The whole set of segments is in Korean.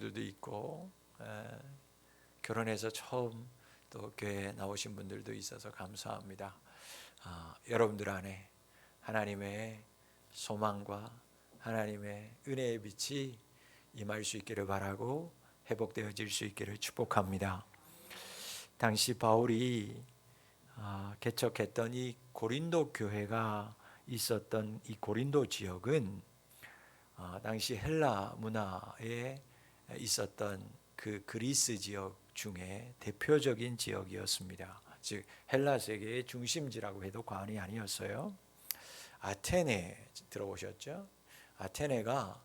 분들도 있고, 결혼해서 처음 또 교회에 나오신 분들도 있어서 감사합니다. 여러분들 안에 하나님의 소망과 하나님의 은혜의 빛이 임할 수 있기를 바라고 회복되어질 수 있기를 축복합니다. 당시 바울이 개척했던 이 고린도 교회가 있었던 이 고린도 지역은 당시 헬라 문화에 있었던 그 그리스 지역 중에 대표적인 지역이었습니다. 즉 헬라 세계의 중심지라고 해도 과언이 아니었어요. 아테네 들어보셨죠? 아테네가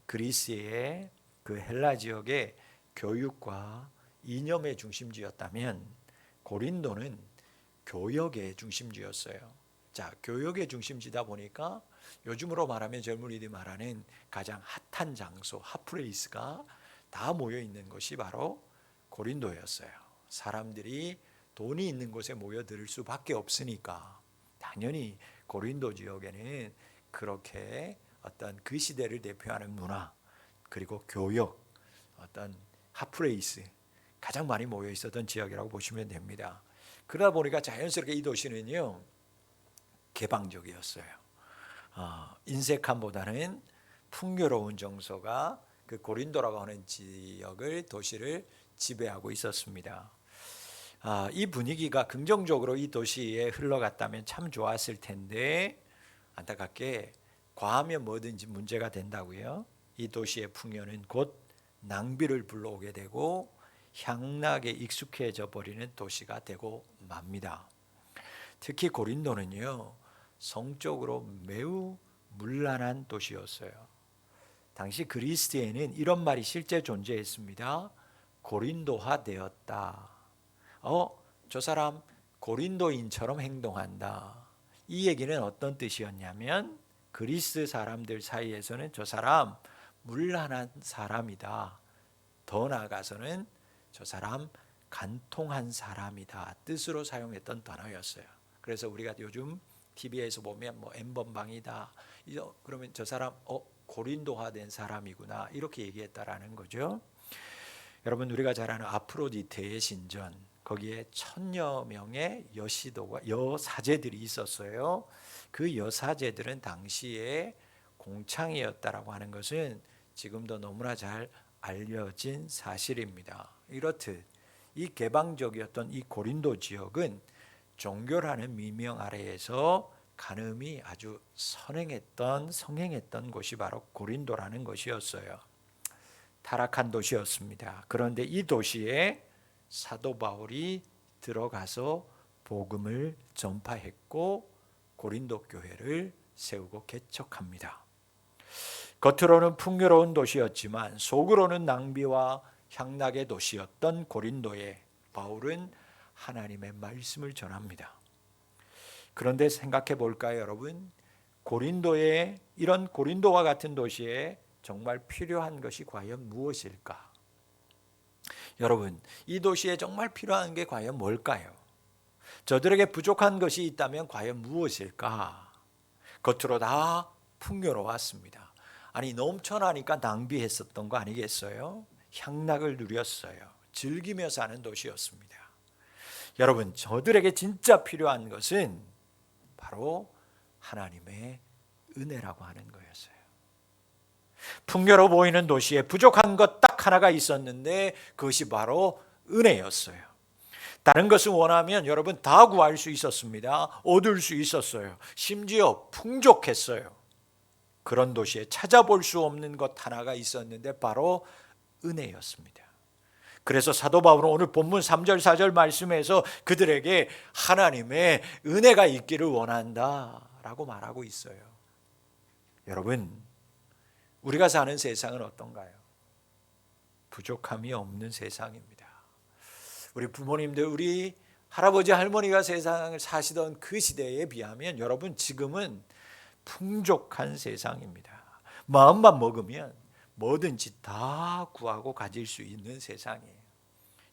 그리스의 그 헬라 지역의 교육과 이념의 중심지였다면 고린도는 교역의 중심지였어요. 자, 교역의 중심지다 보니까 요즘으로 말하면 젊은이들이 말하는 가장 핫한 장소, 핫플레이스가 다 모여 있는 것이 바로 고린도였어요. 사람들이 돈이 있는 곳에 모여들 수밖에 없으니까 당연히 고린도 지역에는 그렇게 어떤 그 시대를 대표하는 문화, 그리고 교역, 어떤 핫플레이스 가장 많이 모여 있었던 지역이라고 보시면 됩니다. 그러다 보니까 자연스럽게 이 도시는요 개방적이었어요. 인색함보다는 풍요로운 정서가 그 고린도라고 하는 지역을 도시를 지배하고 있었습니다. 이 분위기가 긍정적으로 이 도시에 흘러갔다면 참 좋았을 텐데 안타깝게 과하면 뭐든지 문제가 된다고요. 이 도시의 풍요는 곧 낭비를 불러오게 되고 향락에 익숙해져 버리는 도시가 되고 맙니다. 특히 고린도는요 성적으로 매우 문란한 도시였어요. 당시 그리스에는 이런 말이 실제 존재했습니다. 고린도화 되었다. 저 사람 고린도인처럼 행동한다. 이 얘기는 어떤 뜻이었냐면 그리스 사람들 사이에서는 저 사람 문란한 사람이다. 더 나아가서는 저 사람 간통한 사람이다. 뜻으로 사용했던 단어였어요. 그래서 우리가 요즘 TV에서 보면 뭐 N번방이다. 그러면 저 사람 고린도화된 사람이구나. 이렇게 얘기했다라는 거죠. 여러분 우리가 잘 아는 아프로디테의 신전, 거기에 1000여 명의 여시도가 여사제들이 있었어요. 그 여사제들은 당시에 공창이었다라고 하는 것은 지금도 너무나 잘 알려진 사실입니다. 이렇듯 이 개방적이었던 이 고린도 지역은 종교라는 미명 아래에서 간음이 아주 성행했던 곳이 바로 고린도라는 것이었어요. 타락한 도시였습니다. 그런데 이 도시에 사도 바울이 들어가서 복음을 전파했고 고린도 교회를 세우고 개척합니다. 겉으로는 풍요로운 도시였지만 속으로는 낭비와 향락의 도시였던 고린도에 바울은 하나님의 말씀을 전합니다. 그런데 생각해 볼까요, 여러분? 고린도에 이런 고린도와 같은 도시에 정말 필요한 것이 과연 무엇일까? 여러분, 이 도시에 정말 필요한 게 과연 뭘까요? 저들에게 부족한 것이 있다면 과연 무엇일까? 겉으로 다 풍요로웠습니다. 아니 넘쳐나니까 낭비했었던 거 아니겠어요? 향락을 누렸어요. 즐기며 사는 도시였습니다. 여러분, 저들에게 진짜 필요한 것은 바로 하나님의 은혜라고 하는 거였어요. 풍요로워 보이는 도시에 부족한 것 딱 하나가 있었는데 그것이 바로 은혜였어요. 다른 것을 원하면 여러분 다 구할 수 있었습니다. 얻을 수 있었어요. 심지어 풍족했어요. 그런 도시에 찾아볼 수 없는 것 하나가 있었는데 바로 은혜였습니다. 그래서 사도 바울은 오늘 본문 3절 4절 말씀에서 그들에게 하나님의 은혜가 있기를 원한다라고 말하고 있어요. 여러분, 우리가 사는 세상은 어떤가요? 부족함이 없는 세상입니다. 우리 부모님들, 우리 할아버지 할머니가 세상을 사시던 그 시대에 비하면 여러분 지금은 풍족한 세상입니다. 마음만 먹으면 뭐든지 다 구하고 가질 수 있는 세상이에요.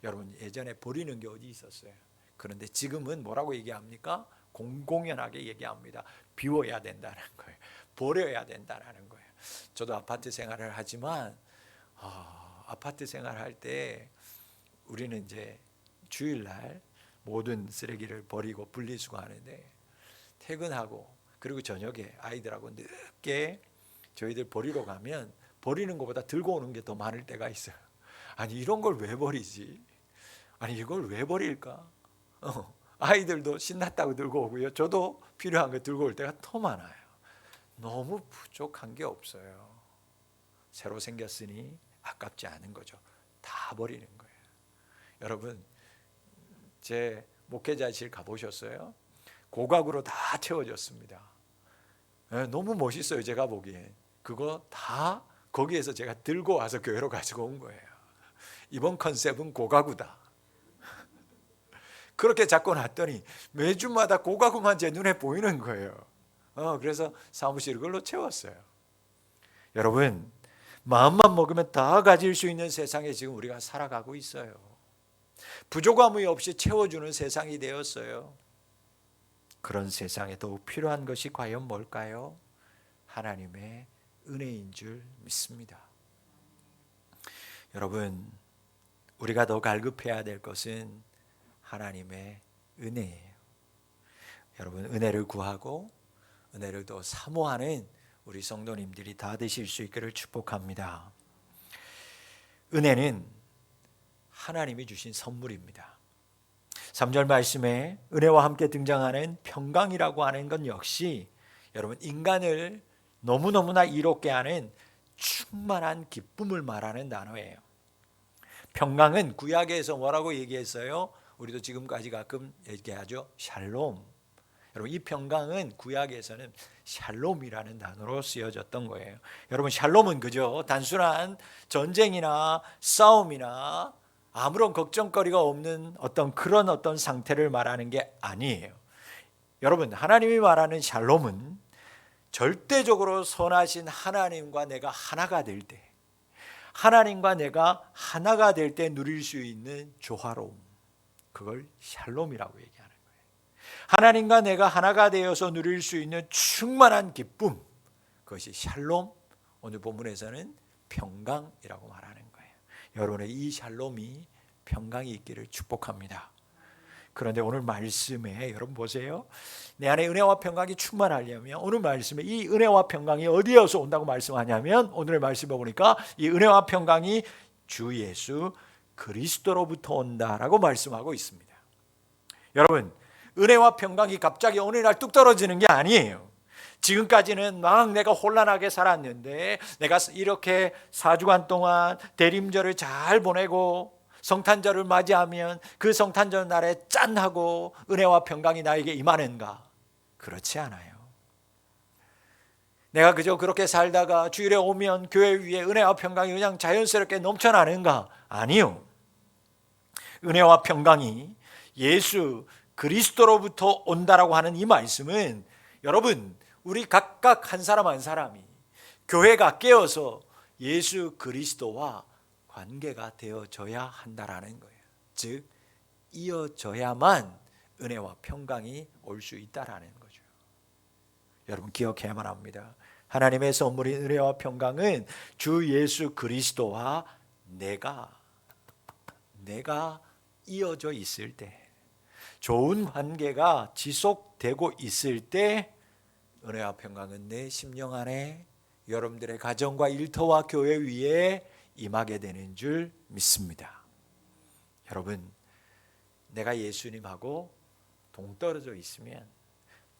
여러분 예전에 버리는 게 어디 있었어요? 그런데 지금은 뭐라고 얘기합니까? 공공연하게 얘기합니다. 비워야 된다는 거예요. 버려야 된다는 거예요. 저도 아파트 생활을 하지만 아파트 생활할 때 우리는 이제 주일날 모든 쓰레기를 버리고 분리수거하는데, 퇴근하고 그리고 저녁에 아이들하고 늦게 저희들 버리러 가면 버리는 것보다 들고 오는 게 더 많을 때가 있어요. 아니 이런 걸 왜 버리지? 아니 이걸 왜 버릴까? 아이들도 신났다고 들고 오고요, 저도 필요한 거 들고 올 때가 더 많아요. 너무 부족한 게 없어요. 새로 생겼으니 아깝지 않은 거죠. 다 버리는 거예요. 여러분, 제 목회자실 가보셨어요? 고각으로 다 채워졌습니다. 너무 멋있어요. 제가 보기엔 그거 다 거기에서 제가 들고 와서 교회로 가지고 온 거예요. 이번 컨셉은 고가구다. 그렇게 잡고 놨더니 매주마다 고가구만 제 눈에 보이는 거예요. 그래서 사무실 그걸로 채웠어요. 여러분, 마음만 먹으면 다 가질 수 있는 세상에 지금 우리가 살아가고 있어요. 부족함이 없이 채워주는 세상이 되었어요. 그런 세상에 더욱 필요한 것이 과연 뭘까요? 하나님의 은혜인 줄 믿습니다. 여러분, 우리가 더 갈급해야 될 것은 하나님의 은혜예요. 여러분, 은혜를 구하고 은혜를 더 사모하는 우리 성도님들이 다 되실 수 있기를 축복합니다. 은혜는 하나님이 주신 선물입니다. 3절 말씀에 은혜와 함께 등장하는 평강이라고 하는 건 역시 여러분, 인간을 너무너무나 이롭게 하는 충만한 기쁨을 말하는 단어예요. 평강은 구약에서 뭐라고 얘기했어요? 우리도 지금까지 가끔 얘기하죠. 샬롬. 여러분, 이 평강은 구약에서는 샬롬이라는 단어로 쓰여졌던 거예요. 여러분, 샬롬은 그저 단순한 전쟁이나 싸움이나 아무런 걱정거리가 없는 어떤 상태를 말하는 게 아니에요. 여러분, 하나님이 말하는 샬롬은 절대적으로 선하신 하나님과 내가 하나가 될 때, 하나님과 내가 하나가 될 때 누릴 수 있는 조화로움, 그걸 샬롬이라고 얘기하는 거예요. 하나님과 내가 하나가 되어서 누릴 수 있는 충만한 기쁨, 그것이 샬롬, 오늘 본문에서는 평강이라고 말하는 거예요. 여러분의 이 샬롬이 평강이 있기를 축복합니다. 그런데 오늘 말씀에 여러분 보세요. 내 안에 은혜와 평강이 충만하려면, 오늘 말씀에 이 은혜와 평강이 어디에서 온다고 말씀하냐면, 오늘의 말씀에 보니까 이 은혜와 평강이 주 예수 그리스도로부터 온다라고 말씀하고 있습니다. 여러분, 은혜와 평강이 갑자기 어느 날 뚝 떨어지는 게 아니에요. 지금까지는 막 내가 혼란하게 살았는데, 내가 이렇게 4주간 동안 대림절을 잘 보내고 성탄절을 맞이하면 그 성탄절 날에 짠 하고 은혜와 평강이 나에게 임하는가? 그렇지 않아요. 내가 그저 그렇게 살다가 주일에 오면 교회 위에 은혜와 평강이 그냥 자연스럽게 넘쳐나는가? 아니요. 은혜와 평강이 예수 그리스도로부터 온다라고 하는 이 말씀은, 여러분, 우리 각각 한 사람 한 사람이 교회가 깨어서 예수 그리스도와 관계가 되어져야 한다라는 거예요. 즉, 이어져야만 은혜와 평강이 올 수 있다라는 거죠. 여러분, 기억해야만 합니다. 하나님의 선물인 은혜와 평강은 주 예수 그리스도와 내가 이어져 있을 때, 좋은 관계가 지속되고 있을 때 은혜와 평강은 내 심령 안에, 여러분들의 가정과 일터와 교회 위에 임하게 되는 줄 믿습니다. 여러분, 내가 예수님하고 동떨어져 있으면,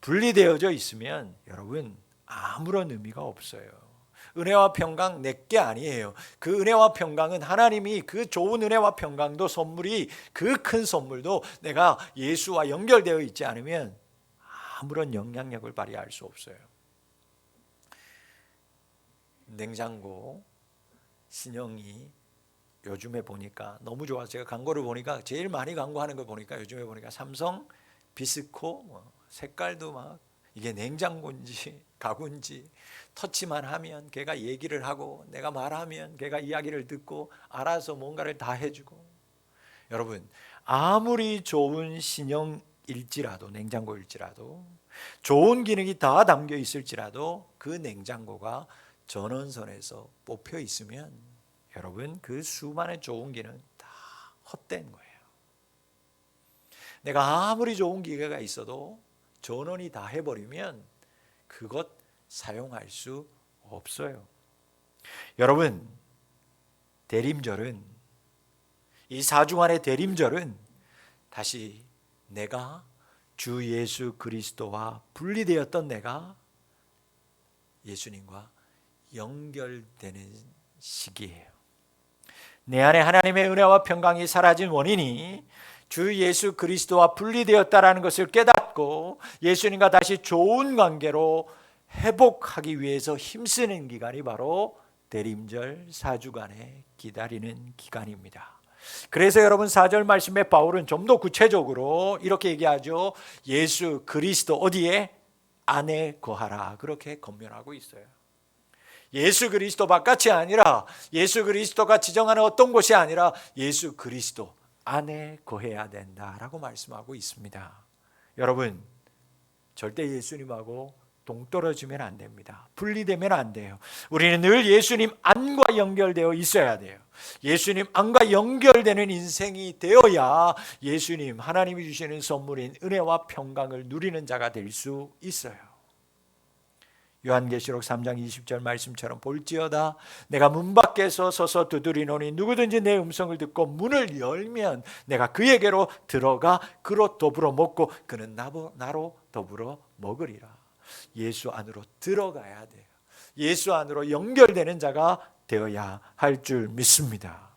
분리되어져 있으면 여러분 아무런 의미가 없어요. 은혜와 평강 내게 아니에요. 그 은혜와 평강은 하나님이, 그 좋은 은혜와 평강도 선물이, 그 큰 선물도 내가 예수와 연결되어 있지 않으면 아무런 영향력을 발휘할 수 없어요. 냉장고 신형이 요즘에 보니까 너무 좋아서, 제가 광고를 보니까 제일 많이 광고하는 거 보니까 요즘에 보니까 삼성 비스코, 색깔도 막, 이게 냉장고인지 가구인지 터치만 하면 걔가 얘기를 하고, 내가 말하면 걔가 이야기를 듣고 알아서 뭔가를 다 해주고. 여러분, 아무리 좋은 신형일지라도, 냉장고일지라도, 좋은 기능이 다 담겨 있을지라도 그 냉장고가 전원선에서 뽑혀 있으면 여러분, 그 수많은 좋은 기는 다 헛된 거예요. 내가 아무리 좋은 기계가 있어도 전원이 다 해버리면 그것 사용할 수 없어요. 여러분, 대림절은, 이 사주간의 대림절은 다시 내가 주 예수 그리스도와 분리되었던 내가 예수님과 연결되는 시기예요. 내 안에 하나님의 은혜와 평강이 사라진 원인이 주 예수 그리스도와 분리되었다라는 것을 깨닫고 예수님과 다시 좋은 관계로 회복하기 위해서 힘쓰는 기간이 바로 대림절 사주간에 기다리는 기간입니다. 그래서 여러분 4절 말씀에 바울은 좀 더 구체적으로 이렇게 얘기하죠. 예수 그리스도 어디에? 안에 거하라. 그렇게 권면하고 있어요. 예수 그리스도 바깥이 아니라, 예수 그리스도가 지정하는 어떤 곳이 아니라 예수 그리스도 안에 거해야 된다라고 말씀하고 있습니다. 여러분, 절대 예수님하고 동떨어지면 안 됩니다. 분리되면 안 돼요. 우리는 늘 예수님 안과 연결되어 있어야 돼요. 예수님 안과 연결되는 인생이 되어야 예수님, 하나님이 주시는 선물인 은혜와 평강을 누리는 자가 될 수 있어요. 요한계시록 3장 20절 말씀처럼 볼지어다 내가 문 밖에서 서서 두드리노니 누구든지 내 음성을 듣고 문을 열면 내가 그에게로 들어가 그로 더불어 먹고 그는 나로 더불어 먹으리라. 예수 안으로 들어가야 돼요. 예수 안으로 연결되는 자가 되어야 할 줄 믿습니다.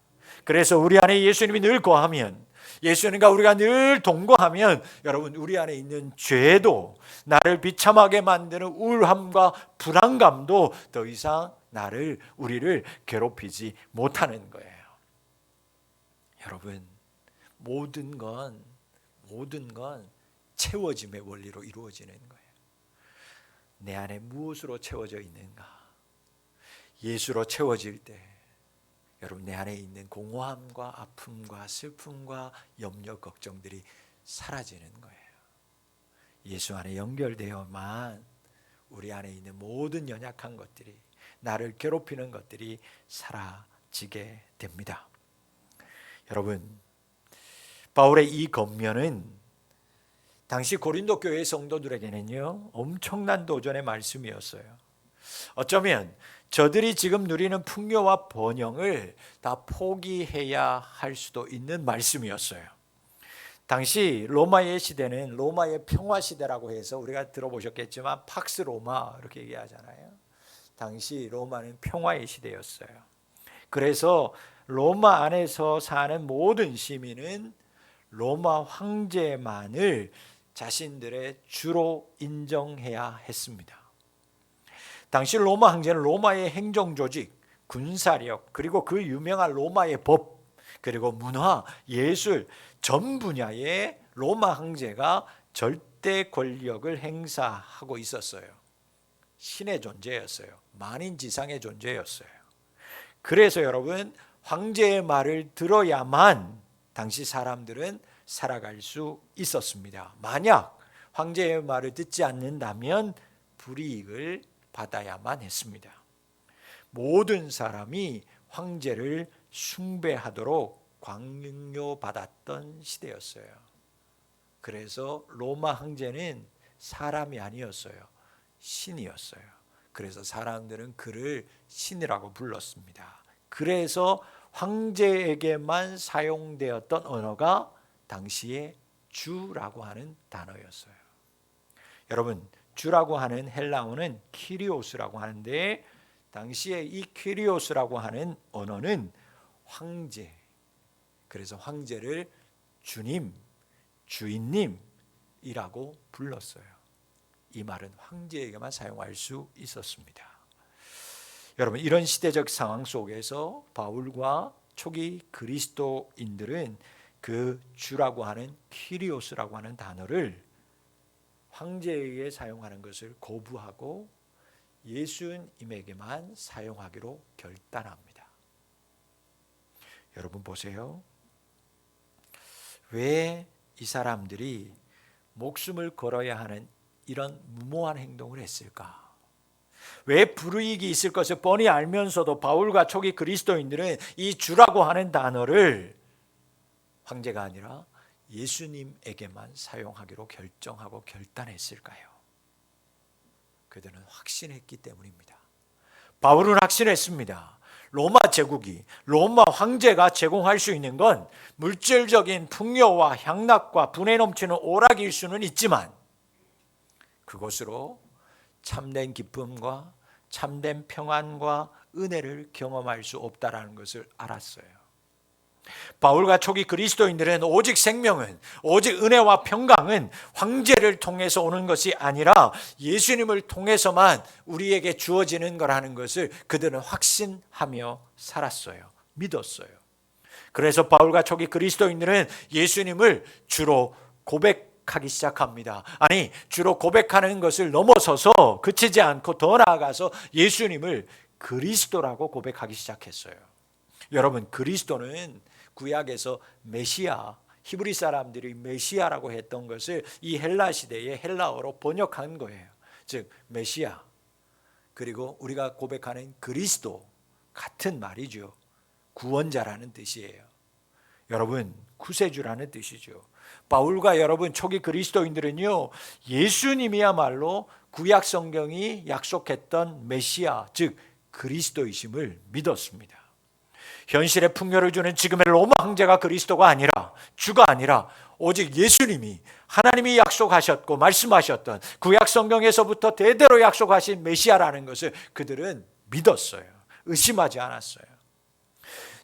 그래서 우리 안에 예수님이 늘 거하면, 예수님과 우리가 늘 동거하면 여러분, 우리 안에 있는 죄도, 나를 비참하게 만드는 우울함과 불안감도 더 이상 우리를 괴롭히지 못하는 거예요. 여러분, 모든 건 채워짐의 원리로 이루어지는 거예요. 내 안에 무엇으로 채워져 있는가? 예수로 채워질 때 여러분, 내 안에 있는 공허함과 아픔과 슬픔과 염려, 걱정들이 사라지는 거예요. 예수 안에 연결되어만 우리 안에 있는 모든 연약한 것들이, 나를 괴롭히는 것들이 사라지게 됩니다. 여러분, 바울의 이 권면은 당시 고린도 교회 성도들에게는요, 엄청난 도전의 말씀이었어요. 어쩌면 저들이 지금 누리는 풍요와 번영을 다 포기해야 할 수도 있는 말씀이었어요. 당시 로마의 시대는 로마의 평화 시대라고 해서 우리가 들어보셨겠지만 팍스 로마 이렇게 얘기하잖아요. 당시 로마는 평화의 시대였어요. 그래서 로마 안에서 사는 모든 시민은 로마 황제만을 자신들의 주로 인정해야 했습니다. 당시 로마 황제는 로마의 행정조직, 군사력, 그리고 그 유명한 로마의 법, 그리고 문화, 예술 전 분야에 로마 황제가 절대 권력을 행사하고 있었어요. 신의 존재였어요. 만인지상의 존재였어요. 그래서 여러분, 황제의 말을 들어야만 당시 사람들은 살아갈 수 있었습니다. 만약 황제의 말을 듣지 않는다면 불이익을 받아야만 했습니다. 모든 사람이 황제를 숭배하도록 강요받았던 시대였어요. 그래서 로마 황제는 사람이 아니었어요. 신이었어요. 그래서 사람들은 그를 신이라고 불렀습니다. 그래서 황제에게만 사용되었던 언어가 당시에 주라고 하는 단어였어요. 여러분, 주라고 하는 헬라어는 키리오스라고 하는데, 당시에 이 키리오스라고 하는 언어는 황제, 그래서 황제를 주님, 주인님이라고 불렀어요. 이 말은 황제에게만 사용할 수 있었습니다. 여러분, 이런 시대적 상황 속에서 바울과 초기 그리스도인들은 그 주라고 하는 키리오스라고 하는 단어를 황제에게 사용하는 것을 거부하고 예수님에게만 사용하기로 결단합니다. 여러분 보세요. 왜 이 사람들이 목숨을 걸어야 하는 이런 무모한 행동을 했을까? 왜 불이익이 있을 것을 뻔히 알면서도 바울과 초기 그리스도인들은 이 주라고 하는 단어를 황제가 아니라 예수님에게만 사용하기로 결정하고 결단했을까요? 그들은 확신했기 때문입니다. 바울은 확신했습니다. 로마 제국이, 로마 황제가 제공할 수 있는 건 물질적인 풍요와 향락과 분에 넘치는 오락일 수는 있지만 그것으로 참된 기쁨과 참된 평안과 은혜를 경험할 수 없다라는 것을 알았어요. 바울과 초기 그리스도인들은 오직 생명은, 오직 은혜와 평강은 황제를 통해서 오는 것이 아니라 예수님을 통해서만 우리에게 주어지는 거라는 것을 그들은 확신하며 살았어요. 믿었어요. 그래서 바울과 초기 그리스도인들은 예수님을 주로 고백하기 시작합니다. 아니, 주로 고백하는 것을 넘어서서 그치지 않고 더 나아가서 예수님을 그리스도라고 고백하기 시작했어요. 여러분, 그리스도는 구약에서 메시아, 히브리 사람들이 메시아라고 했던 것을 이 헬라 시대의 헬라어로 번역한 거예요. 즉 메시아, 그리고 우리가 고백하는 그리스도 같은 말이죠. 구원자라는 뜻이에요. 여러분, 구세주라는 뜻이죠. 바울과 여러분 초기 그리스도인들은요, 예수님이야말로 구약 성경이 약속했던 메시아, 즉 그리스도이심을 믿었습니다. 현실의 풍요를 주는 지금의 로마 황제가 그리스도가 아니라, 주가 아니라 오직 예수님이, 하나님이 약속하셨고 말씀하셨던 구약 성경에서부터 대대로 약속하신 메시아라는 것을 그들은 믿었어요. 의심하지 않았어요.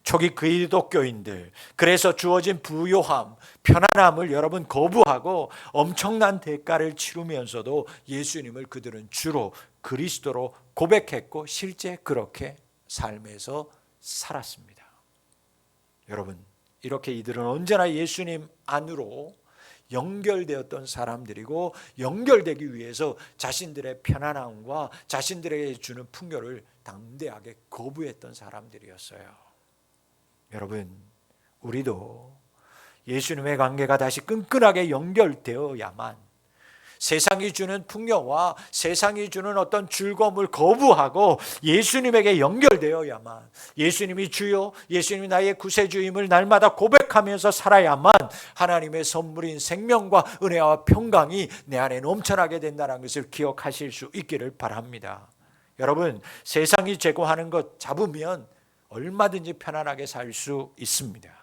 초기 기독교인들, 그래서 주어진 부요함, 편안함을 여러분 거부하고 엄청난 대가를 치르면서도 예수님을 그들은 주로 그리스도로 고백했고 실제 그렇게 삶에서 살았습니다. 여러분, 이렇게 이들은 언제나 예수님 안으로 연결되었던 사람들이고, 연결되기 위해서 자신들의 편안함과 자신들에게 주는 풍요를 담대하게 거부했던 사람들이었어요. 여러분, 우리도 예수님의 관계가 다시 끈끈하게 연결되어야만 세상이 주는 풍요와 세상이 주는 어떤 즐거움을 거부하고 예수님에게 연결되어야만, 예수님이 주요, 예수님이 나의 구세주임을 날마다 고백하면서 살아야만 하나님의 선물인 생명과 은혜와 평강이 내 안에 넘쳐나게 된다는 것을 기억하실 수 있기를 바랍니다. 여러분, 세상이 제공하는 것 잡으면 얼마든지 편안하게 살 수 있습니다.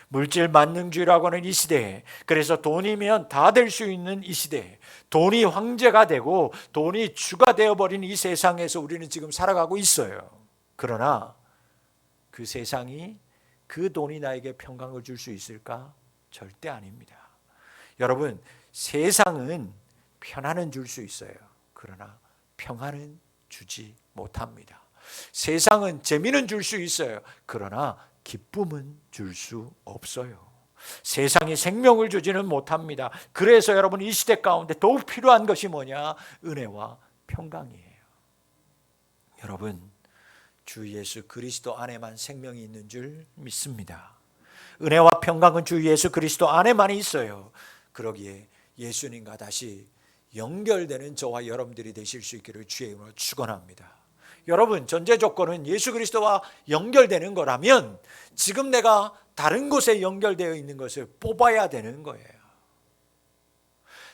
물질 만능주의라고 하는 이 시대에, 그래서 돈이면 다 될 수 있는 이 시대에, 돈이 황제가 되고 돈이 주가 되어버린 이 세상에서 우리는 지금 살아가고 있어요. 그러나 그 세상이, 그 돈이 나에게 평강을 줄 수 있을까? 절대 아닙니다. 여러분, 세상은 편안은 줄 수 있어요. 그러나 평안은 주지 못합니다. 세상은 재미는 줄 수 있어요. 그러나 기쁨은 줄 수 없어요. 세상이 생명을 주지는 못합니다. 그래서 여러분, 이 시대 가운데 더욱 필요한 것이 뭐냐? 은혜와 평강이에요. 여러분, 주 예수 그리스도 안에만 생명이 있는 줄 믿습니다. 은혜와 평강은 주 예수 그리스도 안에만 있어요. 그러기에 예수님과 다시 연결되는 저와 여러분들이 되실 수 있기를 주의 이름으로 축원합니다. 여러분, 전제 조건은 예수 그리스도와 연결되는 거라면 지금 내가 다른 곳에 연결되어 있는 것을 뽑아야 되는 거예요.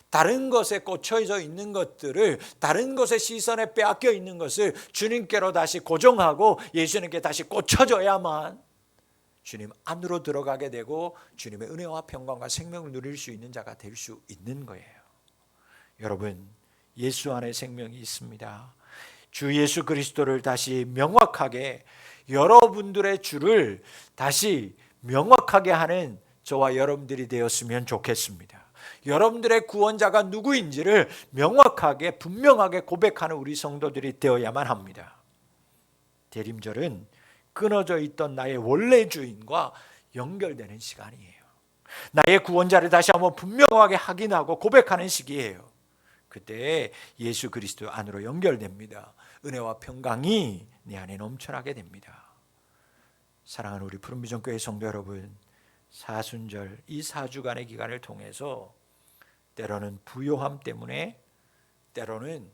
다른 것에 꽂혀져 있는 것들을, 다른 것의 시선에 빼앗겨 있는 것을 주님께로 다시 고정하고 예수님께 다시 꽂혀져야만 주님 안으로 들어가게 되고 주님의 은혜와 평강과 생명을 누릴 수 있는 자가 될 수 있는 거예요. 여러분, 예수 안에 생명이 있습니다. 주 예수 그리스도를 다시 명확하게, 여러분들의 주를 다시 명확하게 하는 저와 여러분들이 되었으면 좋겠습니다. 여러분들의 구원자가 누구인지를 명확하게 분명하게 고백하는 우리 성도들이 되어야만 합니다. 대림절은 끊어져 있던 나의 원래 주인과 연결되는 시간이에요. 나의 구원자를 다시 한번 분명하게 확인하고 고백하는 시기예요. 그때 예수 그리스도 안으로 연결됩니다. 은혜와 평강이 내 안에 넘쳐나게 됩니다. 사랑하는 우리 푸른비전교회 성도 여러분, 사순절 이 4주간의 기간을 통해서 때로는 부요함 때문에, 때로는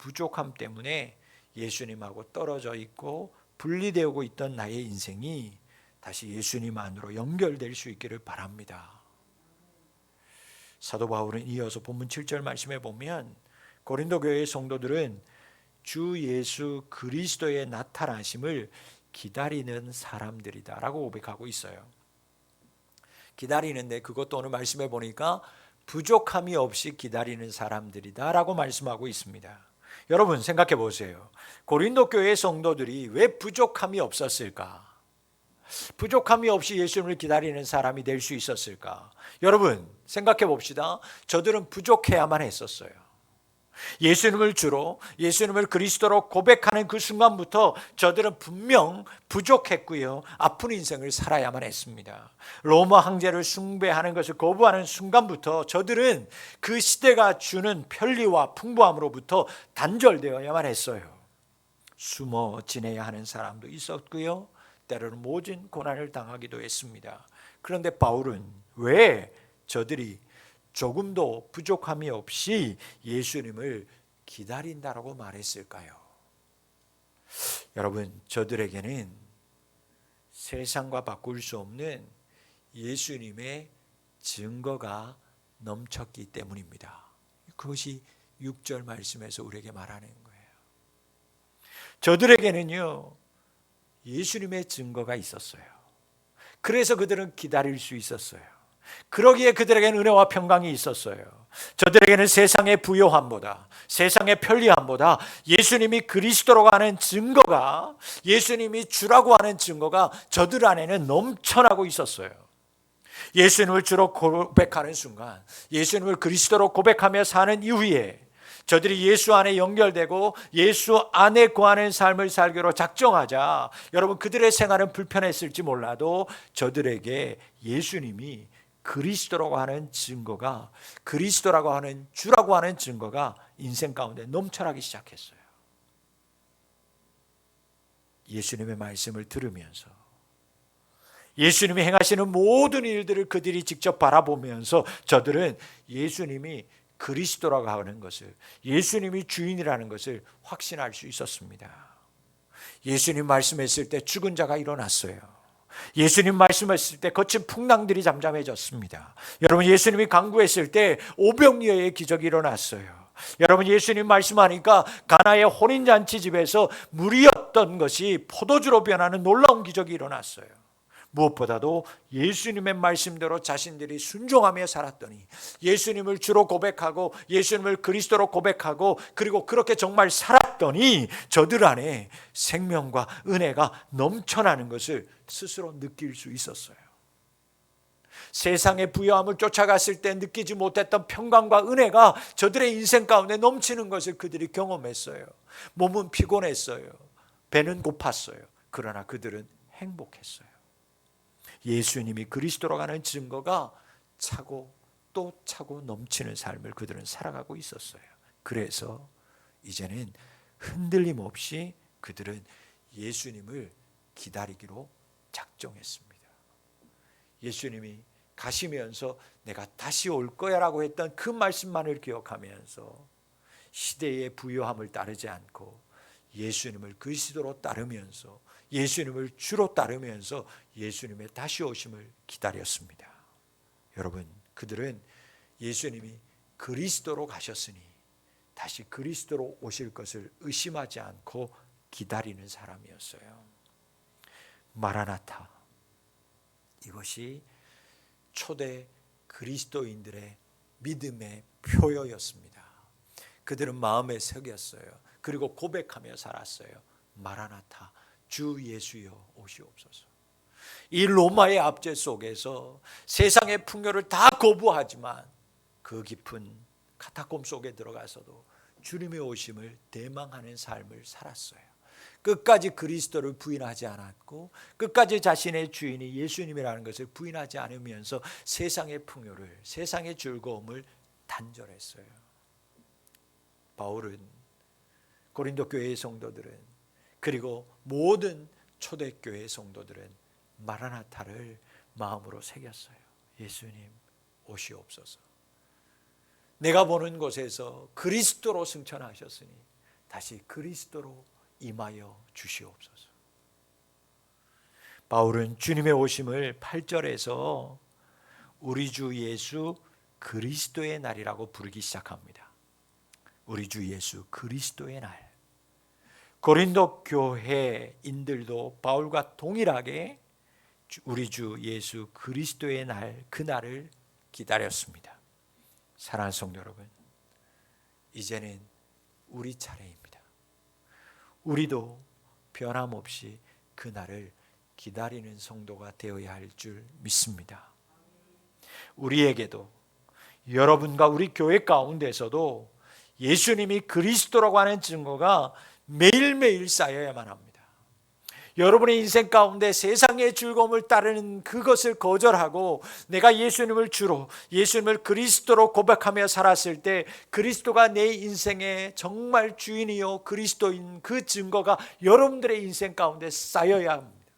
부족함 때문에 예수님하고 떨어져 있고 분리되고 있던 나의 인생이 다시 예수님 안으로 연결될 수 있기를 바랍니다. 사도 바울은 이어서 본문 7절 말씀에 보면 고린도 교회의 성도들은 주 예수 그리스도의 나타나심을 기다리는 사람들이다 라고 고백하고 있어요. 기다리는데 그것도 오늘 말씀해 보니까 부족함이 없이 기다리는 사람들이다 라고 말씀하고 있습니다. 여러분 생각해 보세요. 고린도 교회 성도들이 왜 부족함이 없었을까? 부족함이 없이 예수님을 기다리는 사람이 될 수 있었을까? 여러분 생각해 봅시다. 저들은 부족해야만 했었어요. 예수님을 주로, 예수님을 그리스도로 고백하는 그 순간부터 저들은 분명 부족했고요, 아픈 인생을 살아야만 했습니다. 로마 황제를 숭배하는 것을 거부하는 순간부터 저들은 그 시대가 주는 편리와 풍부함으로부터 단절되어야만 했어요. 숨어 지내야 하는 사람도 있었고요, 때로는 모진 고난을 당하기도 했습니다. 그런데 바울은 왜 저들이 조금도 부족함이 없이 예수님을 기다린다라고 말했을까요? 여러분, 저들에게는 세상과 바꿀 수 없는 예수님의 증거가 넘쳤기 때문입니다. 그것이 6절 말씀에서 우리에게 말하는 거예요. 저들에게는요, 예수님의 증거가 있었어요. 그래서 그들은 기다릴 수 있었어요. 그러기에 그들에게는 은혜와 평강이 있었어요. 저들에게는 세상의 부요함보다, 세상의 편리함보다 예수님이 그리스도라고 하는 증거가, 예수님이 주라고 하는 증거가 저들 안에는 넘쳐나고 있었어요. 예수님을 주로 고백하는 순간, 예수님을 그리스도로 고백하며 사는 이후에 저들이 예수 안에 연결되고 예수 안에 거하는 삶을 살기로 작정하자, 여러분 그들의 생활은 불편했을지 몰라도 저들에게 예수님이 그리스도라고 하는 증거가, 그리스도라고 하는 주라고 하는 증거가 인생 가운데 넘쳐나기 시작했어요. 예수님의 말씀을 들으면서, 예수님이 행하시는 모든 일들을 그들이 직접 바라보면서 저들은 예수님이 그리스도라고 하는 것을, 예수님이 주인이라는 것을 확신할 수 있었습니다. 예수님 말씀했을 때 죽은 자가 일어났어요. 예수님 말씀했을 때 거친 풍랑들이 잠잠해졌습니다. 여러분, 예수님이 강구했을 때 오병이어의 기적이 일어났어요. 여러분, 예수님 말씀하니까 가나의 혼인잔치 집에서 물이었던 것이 포도주로 변하는 놀라운 기적이 일어났어요. 무엇보다도 예수님의 말씀대로 자신들이 순종하며 살았더니, 예수님을 주로 고백하고 예수님을 그리스도로 고백하고 그리고 그렇게 정말 살았더니 저들 안에 생명과 은혜가 넘쳐나는 것을 스스로 느낄 수 있었어요. 세상의 부요함을 쫓아갔을 때 느끼지 못했던 평강과 은혜가 저들의 인생 가운데 넘치는 것을 그들이 경험했어요. 몸은 피곤했어요. 배는 고팠어요. 그러나 그들은 행복했어요. 예수님이 그리스도로 가는 증거가 차고 또 차고 넘치는 삶을 그들은 살아가고 있었어요. 그래서 이제는 흔들림 없이 그들은 예수님을 기다리기로 작정했습니다. 예수님이 가시면서 내가 다시 올 거야 라고 했던 그 말씀만을 기억하면서 시대의 부요함을 따르지 않고 예수님을 그리스도로 따르면서, 예수님을 주로 따르면서 예수님의 다시 오심을 기다렸습니다. 여러분, 그들은 예수님이 그리스도로 가셨으니 다시 그리스도로 오실 것을 의심하지 않고 기다리는 사람이었어요. 마라나타, 이것이 초대 그리스도인들의 믿음의 표어였습니다. 그들은 마음에 새겼어요. 그리고 고백하며 살았어요. 마라나타, 주 예수여 오시옵소서. 이 로마의 압제 속에서 세상의 풍요를 다 거부하지만 그 깊은 카타콤 속에 들어가서도 주님의 오심을 대망하는 삶을 살았어요. 끝까지 그리스도를 부인하지 않았고 끝까지 자신의 주인이 예수님이라는 것을 부인하지 않으면서 세상의 풍요를, 세상의 즐거움을 단절했어요. 바울은 고린도 교회의 성도들은, 그리고 모든 초대교회의 성도들은 마라나타를 마음으로 새겼어요. 예수님 오시옵소서. 내가 보는 곳에서 그리스도로 승천하셨으니 다시 그리스도로 임하여 주시옵소서. 바울은 주님의 오심을 8절에서 우리 주 예수 그리스도의 날이라고 부르기 시작합니다. 우리 주 예수 그리스도의 날. 고린도 교회인들도 바울과 동일하게 우리 주 예수 그리스도의 날, 그날을 기다렸습니다. 사랑하는 성도 여러분, 이제는 우리 차례입니다. 우리도 변함없이 그날을 기다리는 성도가 되어야 할 줄 믿습니다. 우리에게도, 여러분과 우리 교회 가운데서도 예수님이 그리스도라고 하는 증거가 매일매일 쌓여야만 합니다. 여러분의 인생 가운데 세상의 즐거움을 따르는 그것을 거절하고 내가 예수님을 주로, 예수님을 그리스도로 고백하며 살았을 때 그리스도가 내 인생의 정말 주인이요 그리스도인 그 증거가 여러분들의 인생 가운데 쌓여야 합니다.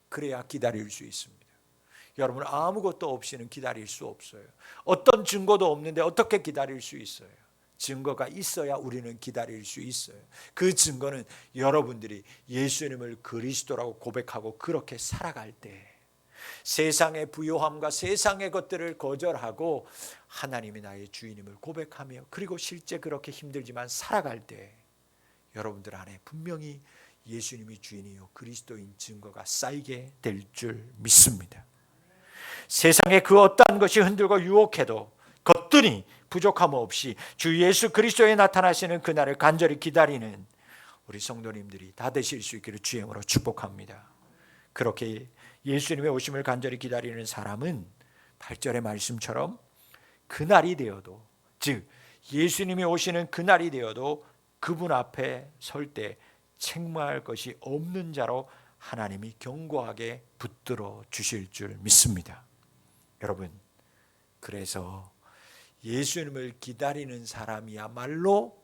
그래야 기다릴 수 있습니다. 여러분, 아무것도 없이는 기다릴 수 없어요. 어떤 증거도 없는데 어떻게 기다릴 수 있어요? 증거가 있어야 우리는 기다릴 수 있어요. 그 증거는 여러분들이 예수님을 그리스도라고 고백하고 그렇게 살아갈 때, 세상의 부요함과 세상의 것들을 거절하고 하나님이 나의 주인임을 고백하며, 그리고 실제 그렇게 힘들지만 살아갈 때 여러분들 안에 분명히 예수님이 주인이요 그리스도인 증거가 쌓이게 될 줄 믿습니다. 세상의 그 어떠한 것이 흔들고 유혹해도 거뜬히 부족함 없이 주 예수 그리스도에 나타나시는 그날을 간절히 기다리는 우리 성도님들이 다 되실 수 있기를 주임으로 축복합니다. 그렇게 예수님의 오심을 간절히 기다리는 사람은 8절의 말씀처럼 그날이 되어도, 즉 예수님이 오시는 그날이 되어도 그분 앞에 설 때 책망할 것이 없는 자로 하나님이 견고하게 붙들어 주실 줄 믿습니다. 여러분, 그래서 예수님을 기다리는 사람이야말로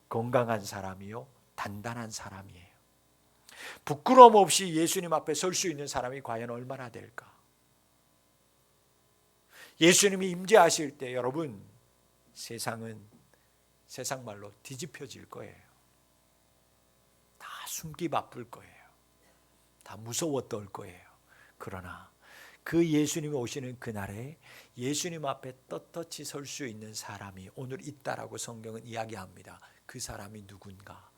건강한 사람이요 단단한 사람이에요. 부끄러움 없이 예수님 앞에 설 수 있는 사람이 과연 얼마나 될까? 예수님이 임재하실 때 여러분, 세상은 세상 말로 뒤집혀질 거예요. 다 숨기 바쁠 거예요. 다 무서워 떨 거예요. 그러나 그 예수님이 오시는 그날에 예수님 앞에 떳떳이 설 수 있는 사람이 오늘 있다라고 성경은 이야기합니다. 그 사람이 누군가?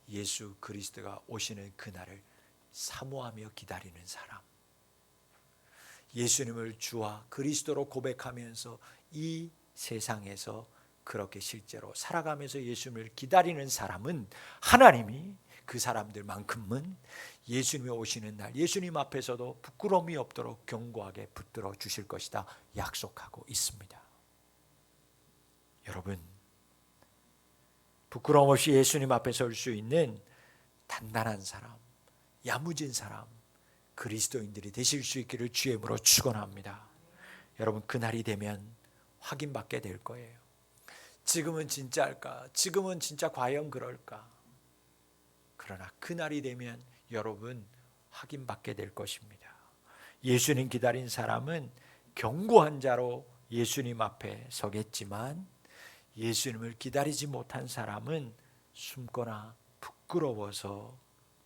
예수 그리스도가 오시는 그날을 사모하며 기다리는 사람. 예수님을 주와 그리스도로 고백하면서 이 세상에서 그렇게 실제로 살아가면서 예수님을 기다리는 사람은 하나님이 그 사람들만큼은 예수님이 오시는 날 예수님 앞에서도 부끄러움이 없도록 견고하게 붙들어 주실 것이다 약속하고 있습니다. 여러분, 부끄러움 없이 예수님 앞에 설 수 있는 단단한 사람, 야무진 사람, 그리스도인들이 되실 수 있기를 주의 이름으로 축원합니다. 여러분, 그날이 되면 확인받게 될 거예요. 지금은 진짜일까? 지금은 진짜 과연 그럴까? 그러나 그날이 되면 여러분 확인받게 될 것입니다. 예수님 기다린 사람은 견고한 자로 예수님 앞에 서겠지만 예수님을 기다리지 못한 사람은 숨거나 부끄러워서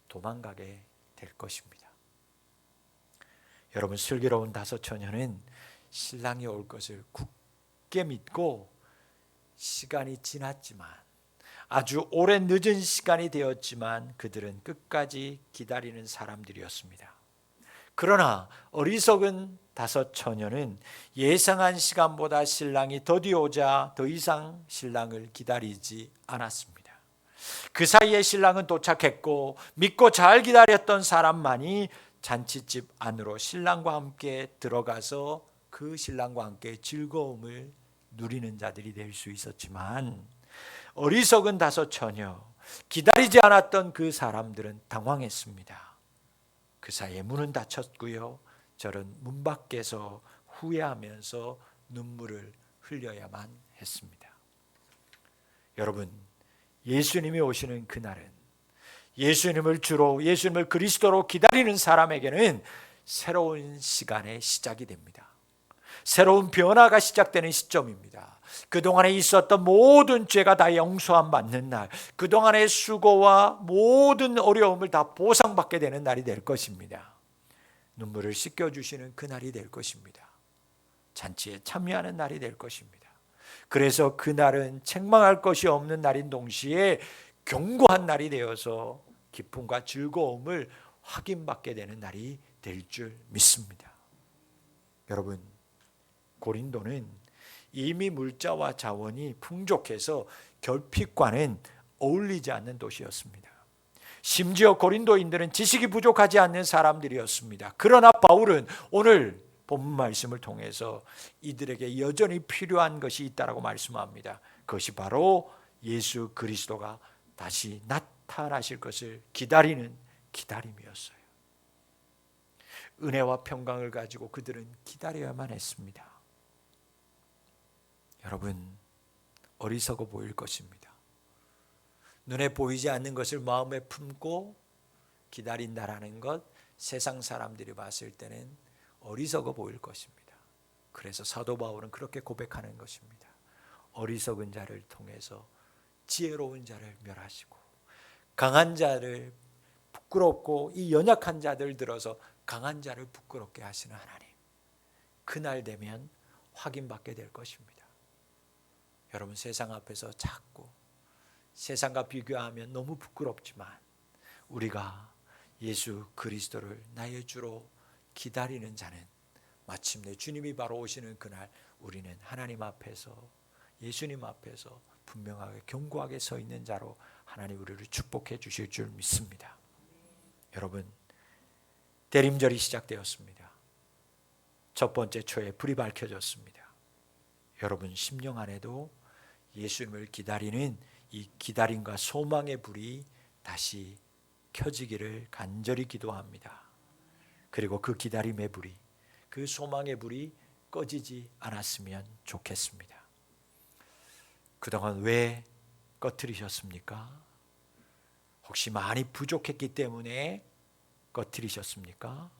도망가게 될 것입니다. 여러분, 슬기로운 다섯 처녀는 신랑이 올 것을 굳게 믿고 시간이 지났지만, 아주 오랜 늦은 시간이 되었지만 그들은 끝까지 기다리는 사람들이었습니다. 그러나 어리석은 다섯 처녀는 예상한 시간보다 신랑이 더디 오자 더 이상 신랑을 기다리지 않았습니다. 그 사이에 신랑은 도착했고 믿고 잘 기다렸던 사람만이 잔치집 안으로 신랑과 함께 들어가서 그 신랑과 함께 즐거움을 누리는 자들이 될 수 있었지만, 어리석은 다섯 처녀, 기다리지 않았던 그 사람들은 당황했습니다. 그 사이에 문은 닫혔고요, 저는 문 밖에서 후회하면서 눈물을 흘려야만 했습니다. 여러분, 예수님이 오시는 그날은 예수님을 주로, 예수님을 그리스도로 기다리는 사람에게는 새로운 시간의 시작이 됩니다. 새로운 변화가 시작되는 시점입니다. 그동안에 있었던 모든 죄가 다 용서함 받는 날, 그동안의 수고와 모든 어려움을 다 보상받게 되는 날이 될 것입니다. 눈물을 씻겨주시는 그 날이 될 것입니다. 잔치에 참여하는 날이 될 것입니다. 그래서 그날은 책망할 것이 없는 날인 동시에 견고한 날이 되어서 기쁨과 즐거움을 확인받게 되는 날이 될 줄 믿습니다. 여러분, 고린도는 이미 물자와 자원이 풍족해서 결핍과는 어울리지 않는 도시였습니다. 심지어 고린도인들은 지식이 부족하지 않는 사람들이었습니다. 그러나 바울은 오늘 본문 말씀을 통해서 이들에게 여전히 필요한 것이 있다라고 말씀합니다. 그것이 바로 예수 그리스도가 다시 나타나실 것을 기다리는 기다림이었어요. 은혜와 평강을 가지고 그들은 기다려야만 했습니다. 여러분, 어리석어 보일 것입니다. 눈에 보이지 않는 것을 마음에 품고 기다린다라는 것, 세상 사람들이 봤을 때는 어리석어 보일 것입니다. 그래서 사도 바울은 그렇게 고백하는 것입니다. 어리석은 자를 통해서 지혜로운 자를 멸하시고 강한 자를 부끄럽고 이 연약한 자들 들어서 강한 자를 부끄럽게 하시는 하나님, 그날 되면 확인받게 될 것입니다. 여러분, 세상 앞에서 자꾸 세상과 비교하면 너무 부끄럽지만 우리가 예수 그리스도를 나의 주로 기다리는 자는 마침내 주님이 바로 오시는 그날 우리는 하나님 앞에서, 예수님 앞에서 분명하게 견고하게 서 있는 자로 하나님 우리를 축복해 주실 줄 믿습니다. 여러분, 대림절이 시작되었습니다. 첫 번째 초에 불이 밝혀졌습니다. 여러분, 심령 안에도 예수님을 기다리는 이 기다림과 소망의 불이 다시 켜지기를 간절히 기도합니다. 그리고 그 기다림의 불이, 그 소망의 불이 꺼지지 않았으면 좋겠습니다. 그동안 왜 꺼트리셨습니까? 혹시 많이 부족했기 때문에 꺼트리셨습니까?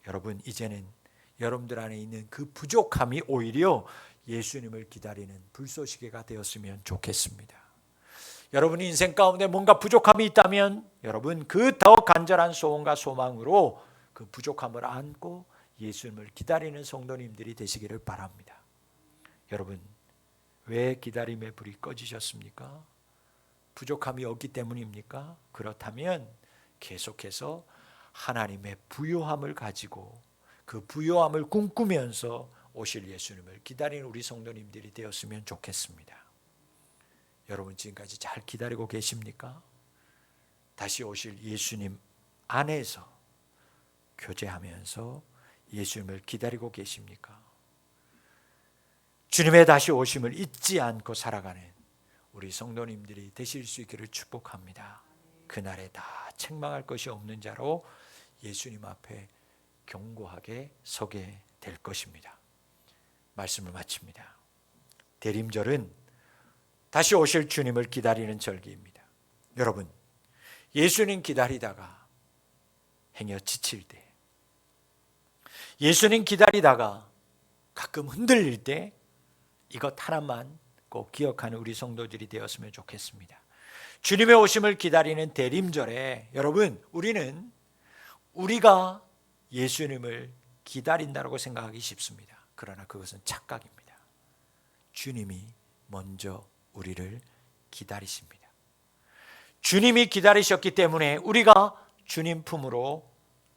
여러분, 이제는 여러분들 안에 있는 그 부족함이 오히려 예수님을 기다리는 불쏘시개가 되었으면 좋겠습니다. 여러분 인생 가운데 뭔가 부족함이 있다면 여러분 그 더 간절한 소원과 소망으로 그 부족함을 안고 예수님을 기다리는 성도님들이 되시기를 바랍니다. 여러분, 왜 기다림의 불이 꺼지셨습니까? 부족함이 없기 때문입니까? 그렇다면 계속해서 하나님의 부요함을 가지고 그 부요함을 꿈꾸면서 오실 예수님을 기다리는 우리 성도님들이 되었으면 좋겠습니다. 여러분, 지금까지 잘 기다리고 계십니까? 다시 오실 예수님 안에서 교제하면서 예수님을 기다리고 계십니까? 주님의 다시 오심을 잊지 않고 살아가는 우리 성도님들이 되실 수 있기를 축복합니다. 그날에 다 책망할 것이 없는 자로 예수님 앞에 견고하게 서게 될 것입니다. 말씀을 마칩니다. 대림절은 다시 오실 주님을 기다리는 절기입니다. 여러분, 예수님 기다리다가 행여 지칠 때, 예수님 기다리다가 가끔 흔들릴 때 이것 하나만 꼭 기억하는 우리 성도들이 되었으면 좋겠습니다. 주님의 오심을 기다리는 대림절에 여러분, 우리가 예수님을 기다린다고 생각하기 쉽습니다. 그러나 그것은 착각입니다. 주님이 먼저 우리를 기다리십니다. 주님이 기다리셨기 때문에 우리가 주님 품으로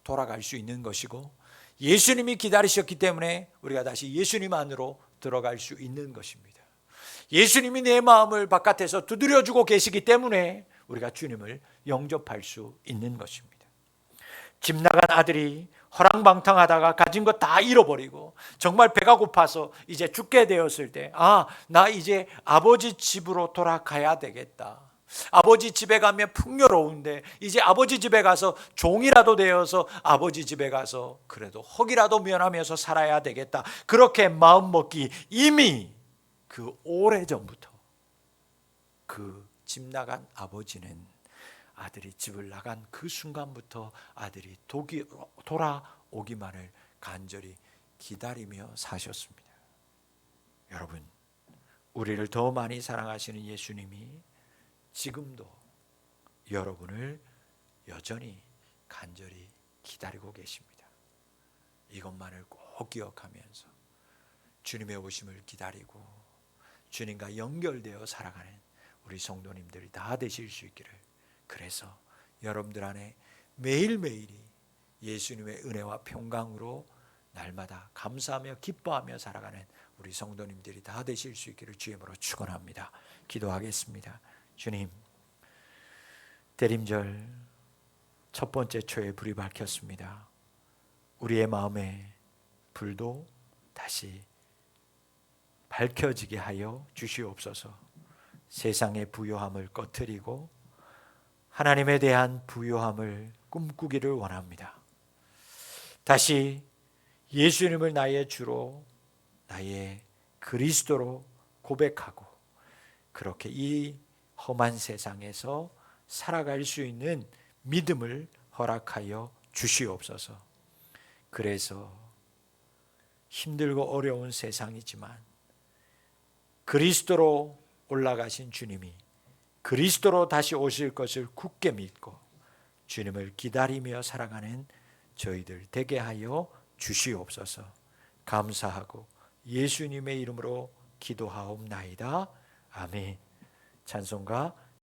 돌아갈 수 있는 것이고, 예수님이 기다리셨기 때문에 우리가 다시 예수님 안으로 들어갈 수 있는 것입니다. 예수님이 내 마음을 바깥에서 두드려주고 계시기 때문에 우리가 주님을 영접할 수 있는 것입니다. 집 나간 아들이 허랑방탕하다가 가진 것 다 잃어버리고 정말 배가 고파서 이제 죽게 되었을 때, 나 이제 아버지 집으로 돌아가야 되겠다. 아버지 집에 가면 풍요로운데 이제 아버지 집에 가서 종이라도 되어서 아버지 집에 가서 그래도 혹이라도 면하면서 살아야 되겠다. 그렇게 마음먹기 이미 그 오래전부터 그 집 나간 아버지는 아들이 집을 나간 그 순간부터 아들이 돌아오기만을 간절히 기다리며 사셨습니다. 여러분, 우리를 더 많이 사랑하시는 예수님이 지금도 여러분을 여전히 간절히 기다리고 계십니다. 이것만을 꼭 기억하면서 주님의 오심을 기다리고 주님과 연결되어 살아가는 우리 성도님들이 다 되실 수 있기를, 그래서 여러분들 안에 매일매일이 예수님의 은혜와 평강으로 날마다 감사하며 기뻐하며 살아가는 우리 성도님들이 다 되실 수 있기를 주임으로 축원합니다. 기도하겠습니다. 주님, 대림절 첫 번째 초에 불이 밝혔습니다. 우리의 마음에 불도 다시 밝혀지게 하여 주시옵소서. 세상의 부요함을 꺼트리고 하나님에 대한 부요함을 꿈꾸기를 원합니다. 다시 예수님을 나의 주로, 나의 그리스도로 고백하고 그렇게 이 험한 세상에서 살아갈 수 있는 믿음을 허락하여 주시옵소서. 그래서 힘들고 어려운 세상이지만 그리스도로 올라가신 주님이 그리스도로 다시 오실 것을 굳게 믿고 주님을 기다리며 살아가는 저희들 되게 하여 주시옵소서. 감사하고 예수님의 이름으로 기도하옵나이다. 아멘. 찬송가